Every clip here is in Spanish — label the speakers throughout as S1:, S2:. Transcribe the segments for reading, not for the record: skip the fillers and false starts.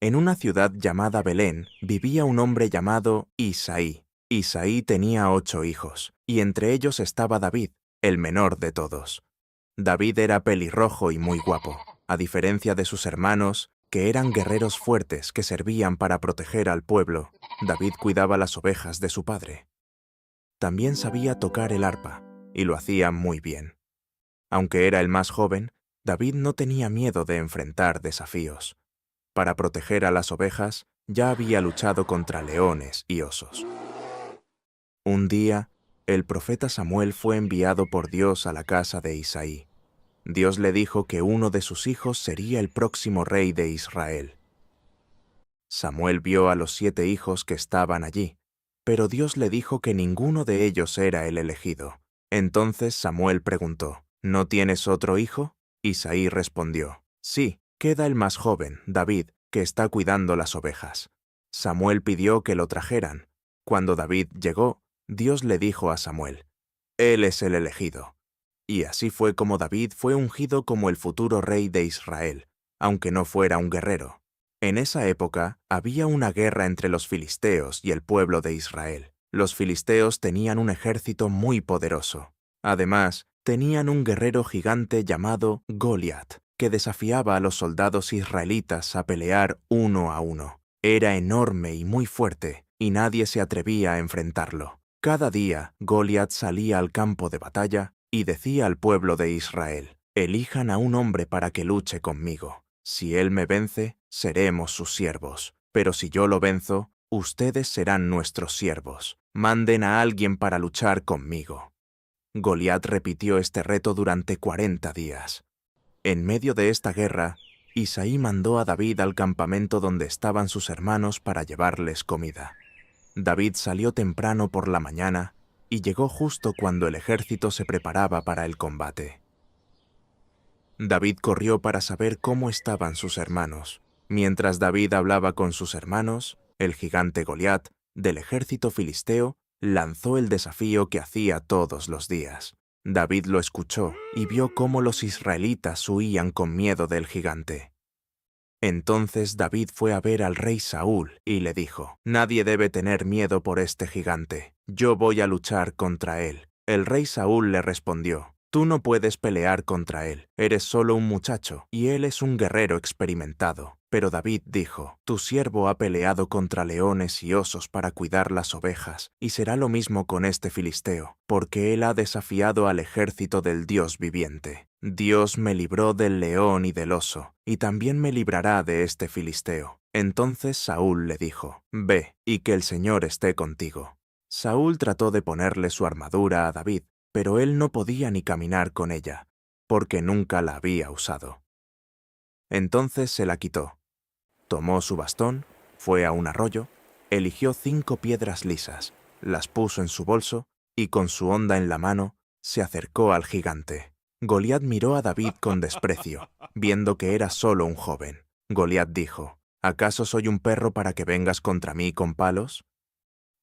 S1: En una ciudad llamada Belén vivía un hombre llamado Isaí. Isaí tenía 8 hijos, y entre ellos estaba David, el menor de todos. David era pelirrojo y muy guapo, a diferencia de sus hermanos, que eran guerreros fuertes que servían para proteger al pueblo. David cuidaba las ovejas de su padre. También sabía tocar el arpa, y lo hacía muy bien. Aunque era el más joven, David no tenía miedo de enfrentar desafíos. Para proteger a las ovejas, ya había luchado contra leones y osos. Un día, el profeta Samuel fue enviado por Dios a la casa de Isaí. Dios le dijo que uno de sus hijos sería el próximo rey de Israel. Samuel vio a los 7 hijos que estaban allí, pero Dios le dijo que ninguno de ellos era el elegido. Entonces Samuel preguntó, ¿no tienes otro hijo? Isaí respondió, sí, queda el más joven, David, que está cuidando las ovejas. Samuel pidió que lo trajeran. Cuando David llegó, Dios le dijo a Samuel, él es el elegido. Y así fue como David fue ungido como el futuro rey de Israel, aunque no fuera un guerrero. En esa época había una guerra entre los filisteos y el pueblo de Israel. Los filisteos tenían un ejército muy poderoso. Además, tenían un guerrero gigante llamado Goliat, que desafiaba a los soldados israelitas a pelear 1 a 1. Era enorme y muy fuerte, y nadie se atrevía a enfrentarlo. Cada día, Goliat salía al campo de batalla y decía al pueblo de Israel, elijan a un hombre para que luche conmigo. Si él me vence, seremos sus siervos. Pero si yo lo venzo, ustedes serán nuestros siervos. Manden a alguien para luchar conmigo. Goliat repitió este reto durante 40 días. En medio de esta guerra, Isaí mandó a David al campamento donde estaban sus hermanos para llevarles comida. David salió temprano por la mañana y llegó justo cuando el ejército se preparaba para el combate. David corrió para saber cómo estaban sus hermanos. Mientras David hablaba con sus hermanos, el gigante Goliat, del ejército filisteo, lanzó el desafío que hacía todos los días. David lo escuchó y vio cómo los israelitas huían con miedo del gigante. Entonces David fue a ver al rey Saúl y le dijo, «Nadie debe tener miedo por este gigante. Yo voy a luchar contra él». El rey Saúl le respondió, «Tú no puedes pelear contra él. Eres solo un muchacho y él es un guerrero experimentado». Pero David dijo, «Tu siervo ha peleado contra leones y osos para cuidar las ovejas, y será lo mismo con este filisteo, porque él ha desafiado al ejército del Dios viviente. Dios me libró del león y del oso, y también me librará de este filisteo». Entonces Saúl le dijo, «Ve, y que el Señor esté contigo». Saúl trató de ponerle su armadura a David, pero él no podía ni caminar con ella, porque nunca la había usado. Entonces se la quitó. Tomó su bastón, fue a un arroyo, eligió 5 piedras lisas, las puso en su bolso y con su honda en la mano se acercó al gigante. Goliat miró a David con desprecio, viendo que era solo un joven. Goliat dijo, «¿Acaso soy un perro para que vengas contra mí con palos?»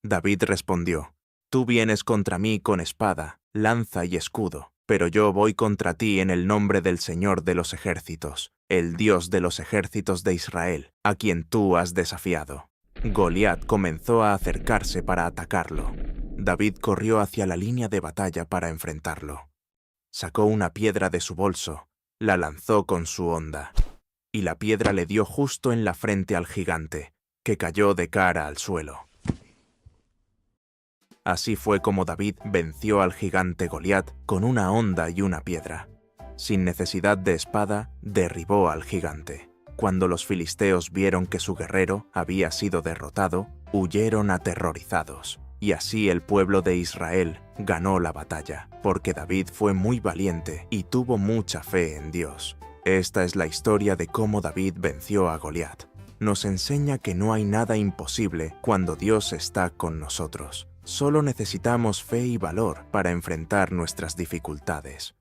S1: David respondió, «Tú vienes contra mí con espada, lanza y escudo, pero yo voy contra ti en el nombre del Señor de los ejércitos, el Dios de los ejércitos de Israel, a quien tú has desafiado». Goliat comenzó a acercarse para atacarlo. David corrió hacia la línea de batalla para enfrentarlo. Sacó una piedra de su bolso, la lanzó con su honda, y la piedra le dio justo en la frente al gigante, que cayó de cara al suelo. Así fue como David venció al gigante Goliat con una honda y una piedra. Sin necesidad de espada, derribó al gigante. Cuando los filisteos vieron que su guerrero había sido derrotado, huyeron aterrorizados. Y así el pueblo de Israel ganó la batalla, porque David fue muy valiente y tuvo mucha fe en Dios. Esta es la historia de cómo David venció a Goliat. Nos enseña que no hay nada imposible cuando Dios está con nosotros. Solo necesitamos fe y valor para enfrentar nuestras dificultades.